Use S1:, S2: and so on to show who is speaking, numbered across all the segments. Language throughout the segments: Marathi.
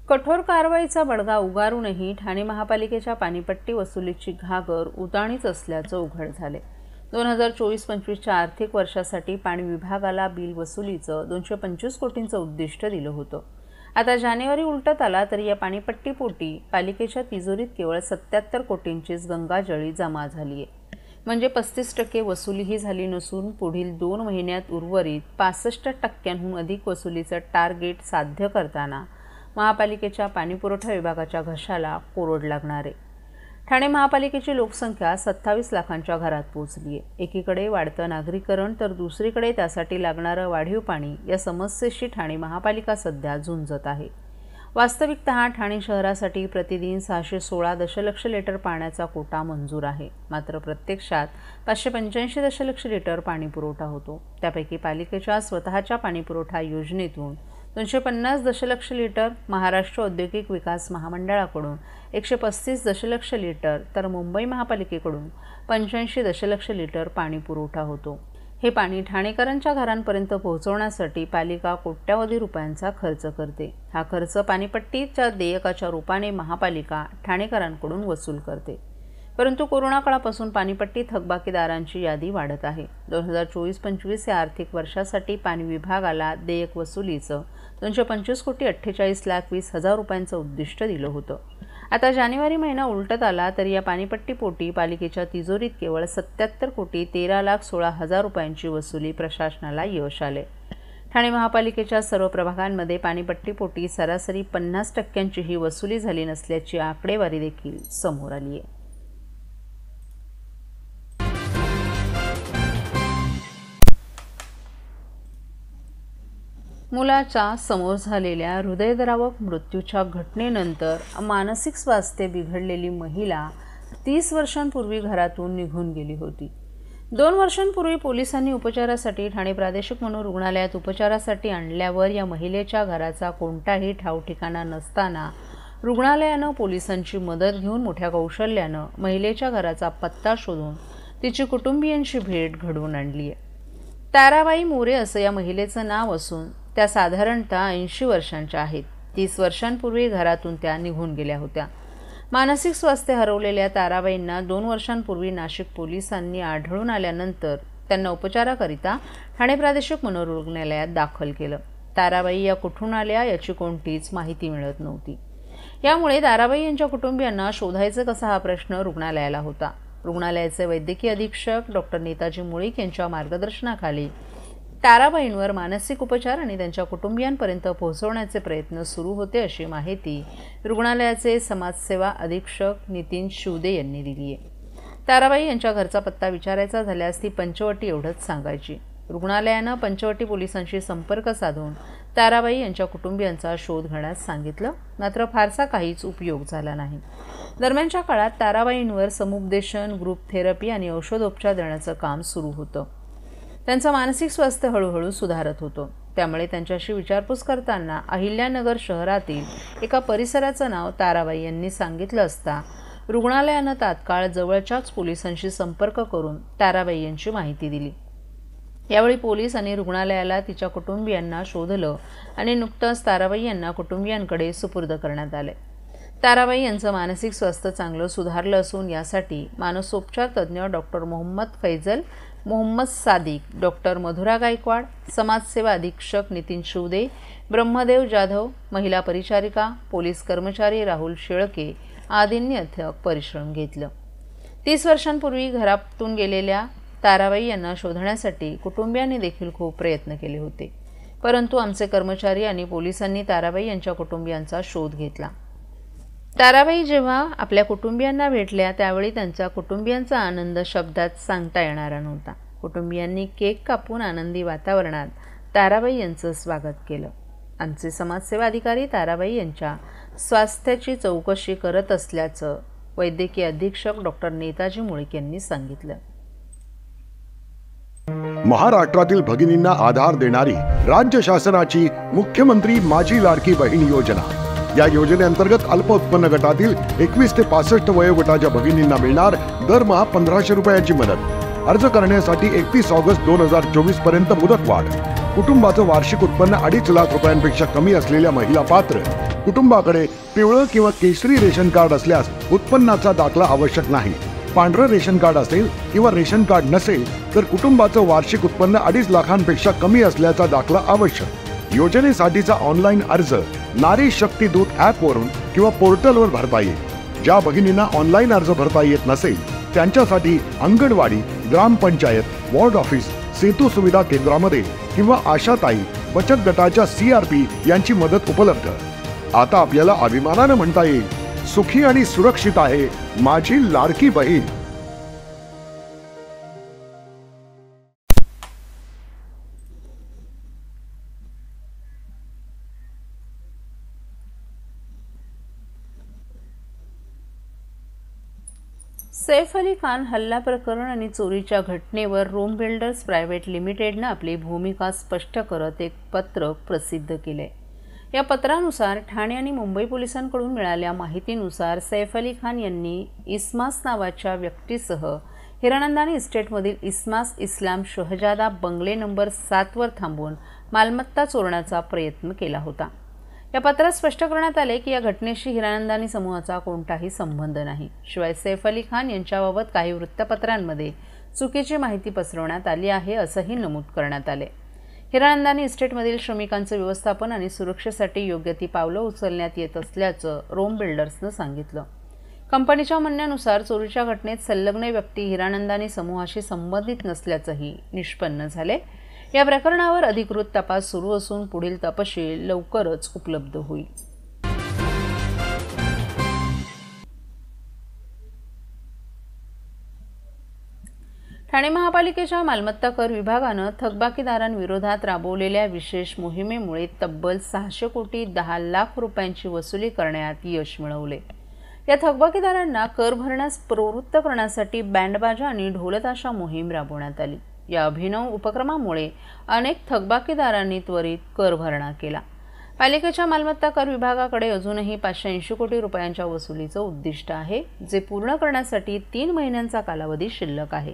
S1: कठोर कारवाईचा बडगा उगारूनही ठाणे महापालिकेच्या पाणीपट्टी वसुलीची घागर उताणीच असल्याचं उघड झाले। 2024-25च्या आर्थिक वर्षासाठी पाणी विभागाला बिल वसुलीचं 225 कोटींचं उद्दिष्ट दिलं होतं। आता जानेवारी उलटत आला तरी या पाणीपट्टीपोटी पालिकेच्या तिजोरीत केवळ 77 कोटींचीच गंगाजळी जमा झाली आहे। म्हणजे 35% वसुलीही झाली नसून पुढील 2 महिन्यात उर्वरित 65% अधिक वसुलीचं टार्गेट साध्य करताना महापालिकेच्या पाणीपुरवठा विभागाच्या घशाला कोरड लागणार आहे। ठाणे महापालिकेची लोकसंख्या 27 लाखांच्या घरात पोहोचली आहे। एकीकडे वाढतं नागरीकरण तर दुसरीकडे त्यासाठी लागणारं वाढीव पाणी या समस्येशी ठाणे महापालिका सध्या झुंजत आहे। वास्तविकतः ठाणे शहरासाठी प्रतिदिन 616 दशलक्ष लिटर पाण्याचा कोटा मंजूर आहे, मात्र प्रत्यक्षात 585 दशलक्ष लिटर पाणी पुरवठा होतो। त्यापैकी पालिकेच्या स्वतःच्या पाणीपुरवठा योजनेतून 250 दशलक्ष लिटर, महाराष्ट्र औद्योगिक विकास महामंडळाकडून 135 दशलक्ष लिटर तर मुंबई महापालिकेकडून 85 दशलक्ष लिटर पाणी पुरवठा होतो। हे पाणी ठाणेकरांच्या घरांपर्यंत पोहोचवण्यासाठी पालिका कोट्यावधी रुपयांचा खर्च करते। हा खर्च पाणीपट्टीच्या देयकाच्या रूपाने महापालिका ठाणेकरांकडून वसूल करते। परंतु कोरोना काळापासून पाणीपट्टी थकबाकीदारांची यादी वाढत आहे। 2024-25 या आर्थिक वर्षासाठी पाणी विभागाला देयक वसुलीचं 225 कोटी 48,20,00,000 रुपयांचं उद्दिष्ट दिलं होतं। आता जानेवारी महिना उलटत आला तरी या पाणीपट्टीपोटी पालिकेच्या तिजोरीत केवळ 77 कोटी 13,16,000 रुपयांची वसुली प्रशासनाला यश आले। ठाणे महापालिकेच्या सर्व प्रभागांमध्ये पाणीपट्टीपोटी सरासरी 50% ही वसुली झाली नसल्याची आकडेवारी देखील समोर आली आहे। मुलाच्या समोर झालेल्या हृदयद्रावक मृत्यूच्या घटनेनंतर मानसिक स्वास्थ्य बिघडलेली महिला 30 वर्षांपूर्वी घरातून निघून गेली होती। 2 वर्षांपूर्वी पोलिसांनी उपचारासाठी ठाणे प्रादेशिक मनोरुग्णालयात उपचारासाठी आणल्यावर या महिलेच्या घराचा कोणताही ठावठिकाणा नसताना रुग्णालयानं पोलिसांची मदत घेऊन मोठ्या कौशल्यानं महिलेच्या घराचा पत्ता शोधून तिची कुटुंबियांची भेट घडवून आणली आहे। ताराबाई मोरे असं या महिलेचं नाव असून त्या साधारणतः 80 वर्षांच्या आहेत। 30 वर्षांपूर्वी घरातून त्या निघून गेल्या होत्या। मानसिक स्वास्थ्य हरवलेल्या ताराबाईंना 2 वर्षांपूर्वी नाशिक पोलिसांनी आढळून आल्यानंतर त्यांना उपचाराकरिता ठाणे प्रादेशिक मनोरुग्णालयात दाखल केलं। ताराबाई या कुठून आल्या याची कोणतीच माहिती मिळत नव्हती। यामुळे ताराबाई यांच्या कुटुंबियांना शोधायचं कसा हा प्रश्न रुग्णालयाला होता। रुग्णालयाचे वैद्यकीय अधीक्षक डॉक्टर नेताजी मुळीक यांच्या मार्गदर्शनाखाली ताराबाईंवर मानसिक उपचार आणि त्यांच्या कुटुंबियांपर्यंत पोहोचवण्याचे प्रयत्न सुरू होते अशी माहिती रुग्णालयाचे समाजसेवा अधीक्षक नितीन शिवदे यांनी दिली आहे। ताराबाई यांच्या घरचा पत्ता विचारायचा झाल्यास ती पंचवटी एवढंच सांगायची। रुग्णालयानं पंचवटी पोलिसांशी संपर्क साधून ताराबाई यांच्या कुटुंबियांचा शोध घेण्यास सांगितलं, मात्र फारसा काहीच उपयोग झाला नाही। दरम्यानच्या काळात ताराबाईंवर समुपदेशन, ग्रुप थेरपी आणि औषधोपचार देण्याचं काम सुरू होतं। त्यांचं मानसिक स्वास्थ्य हळूहळू सुधारत होतं। त्यामुळे त्यांच्याशी विचारपूस करताना अहिल्यानगर शहरातील एका परिसराचं नाव ताराबाई यांनी सांगितलं असता रुग्णालयानं तात्काळ जवळच्याच पोलिसांशी संपर्क करून ताराबाई यांची माहिती दिली। यावेळी पोलीस आणि रुग्णालयाला तिच्या कुटुंबियांना शोधलं आणि नुकतंच ताराबाई यांना कुटुंबियांकडे सुपूर्द करण्यात आले। ताराबाई यांचं मानसिक स्वास्थ्य चांगलं सुधारलं असून यासाठी मानसोपचार तज्ज्ञ डॉक्टर मोहम्मद फैजल, मोहम्मद सादिक, डॉक्टर मधुरा गायकवाड, समाजसेवा अधीक्षक नितीन शिवदे, ब्रह्मदेव जाधव, महिला परिचारिका, पोलीस कर्मचारी राहुल शेळके आदींनी अथक परिश्रम घेतलं। 30 वर्षांपूर्वी घरातून गेलेल्या ताराबाई यांना शोधण्यासाठी कुटुंबियांनी देखील खूप प्रयत्न केले होते, परंतु आमचे कर्मचारी आणि पोलिसांनी ताराबाई यांच्या कुटुंबियांचा शोध घेतला। ताराबाई जेव्हा आपल्या कुटुंबियांना भेटल्या त्यावेळी त्यांच्या कुटुंबियांचा आनंद शब्दात सांगता येणारा नव्हता। कुटुंबियांनी केक कापून आनंदी वातावरणात ताराबाई यांचं स्वागत केलं। आमचे समाजसेवा अधिकारी ताराबाई यांच्या स्वास्थ्याची चौकशी करत असल्याचं वैद्यकीय अधीक्षक डॉक्टर नेताजी मुळीक यांनी सांगितलं।
S2: महाराष्ट्रातील भगिनींना आधार देणारी राज्य शासनाची मुख्यमंत्री माझी लाडकी बहीण योजना। या योजनेअंतर्गत अल्प उत्पन्न गटातील 21 ते 65 वयोगटाच्या भगिनींना मिळणार दरमहा 1500 रुपयाची मदत। अर्ज करण्यासाठी 31 ऑगस्ट 2024 पर्यंत मुदतवाढ। कुटुंबाचं वार्षिक उत्पन्न 2.5 लाख रुपयांपेक्षा कमी असलेल्या महिला पात्र। कुटुंबाकडे पिवळं किंवा केशरी रेशन कार्ड असल्यास उत्पन्नाचा दाखला आवश्यक नाही. पांढरं रेशन कार्ड असेल किंवा रेशन कार्ड नसेल तर कुटुंबाचं वार्षिक उत्पन्न 2.5 लाखांपेक्षा कमी असल्याचा दाखला आवश्यक. योजनेसाठीचा ऑनलाईन अर्ज नारी शक्ती दूत ॲप वरून किंवा पोर्टलवर भरता येईल. ज्या भगिनींना ऑनलाईन अर्ज भरता येत नसेल त्यांच्यासाठी अंगणवाडी, ग्रामपंचायत, वॉर्ड ऑफिस, सेतू सुविधा केंद्रामध्ये किंवा आशाताई बचत गटाच्या CRP यांची मदत उपलब्ध. आता आपल्याला अभिमानानं म्हणता येईल, सुखी आणि सुरक्षित आहे माझी लाडकी बहीण.
S1: सैफ अली खान हल्ला प्रकरण आणि चोरीच्या घटनेवर रोम बिल्डर्स प्रायव्हेट लिमिटेडनं आपली भूमिका स्पष्ट करत एक पत्र प्रसिद्ध केले. या पत्रानुसार ठाणे आणि मुंबई पोलिसांकडून मिळालेल्या माहितीनुसार सैफ अली खान यांनी इस्मास नावाच्या व्यक्तीसह हिरानंदानी इस्टेटमधील इस्मास इस्लाम शहजादा बंगले नंबर 7 वर थांबून मालमत्ता चोरण्याचा प्रयत्न केला होता. या पत्रात स्पष्ट करण्यात आले की या घटनेशी हिरानंदानी समूहाचा कोणताही संबंध नाही. शिवाय सैफ अली खान यांच्याबाबत काही वृत्तपत्रांमध्ये चुकीची माहिती पसरवण्यात आली आहे असंही नमूद करण्यात आले. हिरानंदानी इस्टेटमधील श्रमिकांचं व्यवस्थापन आणि सुरक्षेसाठी योग्य ती पावलं उचलण्यात येत असल्याचं रोम बिल्डर्सनं सांगितलं. कंपनीच्या म्हणण्यानुसार चोरीच्या घटनेत संलग्न व्यक्ती हिरानंदानी समूहाशी संबंधित नसल्याचंही निष्पन्न झाले. या प्रकरणावर अधिकृत तपास सुरू असून पुढील तपशील लवकरच उपलब्ध होईल. ठाणे महापालिकेच्या मालमत्ता कर विभागानं थकबाकीदारांविरोधात राबवलेल्या विशेष मोहिमेमुळे तब्बल 600 कोटी 10 लाख रुपयांची वसुली करण्यात यश मिळवले. या थकबाकीदारांना कर भरण्यास प्रवृत्त करण्यासाठी बँडबाजा आणि ढोलताशा मोहीम राबवण्यात आली. या अभिनव उपक्रमामुळे अनेक थकबाकीदारांनी त्वरित कर भरणा केला. पालिकेच्या मालमत्ता कर विभागाकडे अजूनही 580 कोटी रुपयांच्या वसुलीचं उद्दिष्ट आहे, जे पूर्ण करण्यासाठी 3 महिन्यांचा कालावधी शिल्लक आहे.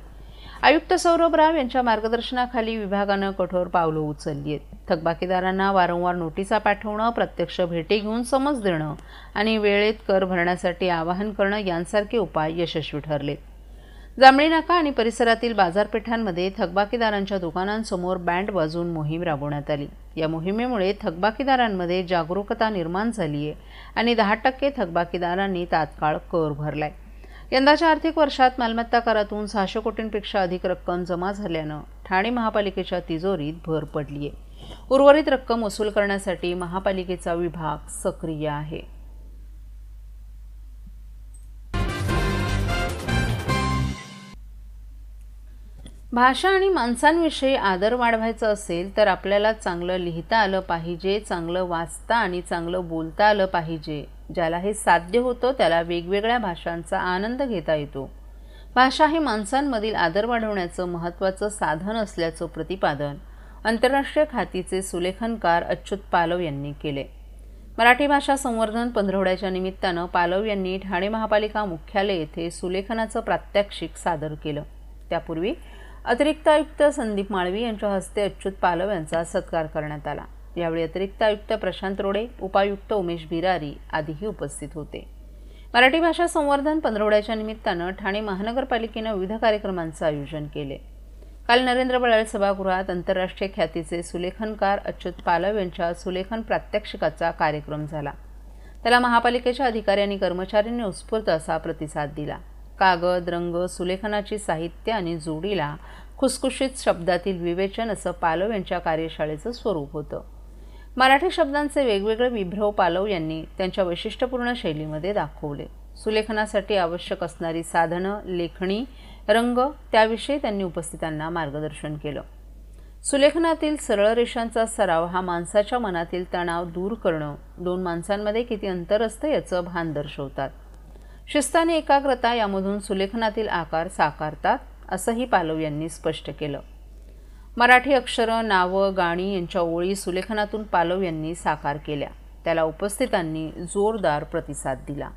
S1: आयुक्त सौरभ राव यांच्या मार्गदर्शनाखाली विभागानं कठोर पावलं उचलली आहेत. थकबाकीदारांना वारंवार नोटिसा पाठवणं, प्रत्यक्ष भेटी घेऊन समज देणं आणि वेळेत कर भरण्यासाठी आवाहन करणं यांसारखे उपाय यशस्वी ठरले. जांभळी नाका आणि परिसरातील बाजारपेठांमध्ये थकबाकीदारांच्या दुकानांसमोर बँड वाजवून मोहीम राबवण्यात आली. या मोहिमेमुळे थकबाकीदारांमध्ये जागरूकता निर्माण झाली आहे आणि 10% थकबाकीदारांनी तात्काळ कर भरलाय. यंदाच्या आर्थिक वर्षात मालमत्ता करातून 600 कोटींपेक्षा अधिक रक्कम जमा झाल्यानं ठाणे महापालिकेच्या तिजोरीत भर पडली आहे. उर्वरित रक्कम वसूल करण्यासाठी महापालिकेचा विभाग सक्रिय आहे. भाषा आणि माणसांविषयी आदर वाढवायचा असेल तर आपल्याला चांगलं लिहिता आलं पाहिजे, चांगलं वाचता आणि चांगलं बोलता आलं पाहिजे. ज्याला हे साध्य होतं त्याला वेगवेगळ्या भाषांचा आनंद घेता येतो. भाषा ही माणसांमधील आदर वाढवण्याचं महत्त्वाचं साधन असल्याचं प्रतिपादन आंतरराष्ट्रीय ख्यातीचे सुलेखनकार अच्युत पालव यांनी केले. मराठी भाषा संवर्धन पंधरवड्याच्या निमित्तानं पालव यांनी ठाणे महापालिका मुख्यालय येथे सुलेखनाचं प्रात्यक्षिक सादर केलं. त्यापूर्वी अतिरिक्त आयुक्त संदीप माळवी यांच्या हस्ते अच्युत पालव यांचा सत्कार करण्यात आला. यावेळी अतिरिक्त आयुक्त प्रशांत रोडे, उपायुक्त उमेश बिरारी आदीही उपस्थित होते. मराठी भाषा संवर्धन पंधरवड्याच्या निमित्तानं ठाणे महानगरपालिकेनं विविध कार्यक्रमांचं आयोजन केले. काल नरेंद्र बळाळ सभागृहात आंतरराष्ट्रीय ख्यातीचे सुलेखनकार अच्युत पालव यांच्या सुलेखन प्रात्यक्षिकाचा कार्यक्रम झाला. त्याला महापालिकेच्या अधिकारी आणि कर्मचाऱ्यांनी उत्स्फूर्त असा प्रतिसाद दिला. कागद, रंग, सुलेखनाची साहित्य आणि जोडीला खुसखुशीत शब्दातील विवेचन असं पालव यांच्या कार्यशाळेचं स्वरूप होतं. मराठी शब्दांचे वेगवेगळे विभ्रव पालव यांनी त्यांच्या वैशिष्ट्यपूर्ण शैलीमध्ये दाखवले. सुलेखनासाठी आवश्यक असणारी साधनं, लेखणी, रंग त्याविषयी त्यांनी उपस्थितांना मार्गदर्शन केलं. सुलेखनातील सरळ रेषांचा सराव हा माणसाच्या मनातील तणाव दूर करणं, 2 माणसांमध्ये किती अंतर असतं याचं भान दर्शवतात. शिस्त आणि एकाग्रता यामधून सुलेखनातील आकार साकारतात असंही पालव यांनी स्पष्ट केलं. मराठी अक्षरं, नावं, गाणी यांच्या ओळी सुलेखनातून पालव यांनी साकार केल्या. त्याला उपस्थितांनी जोरदार प्रतिसाद दिला.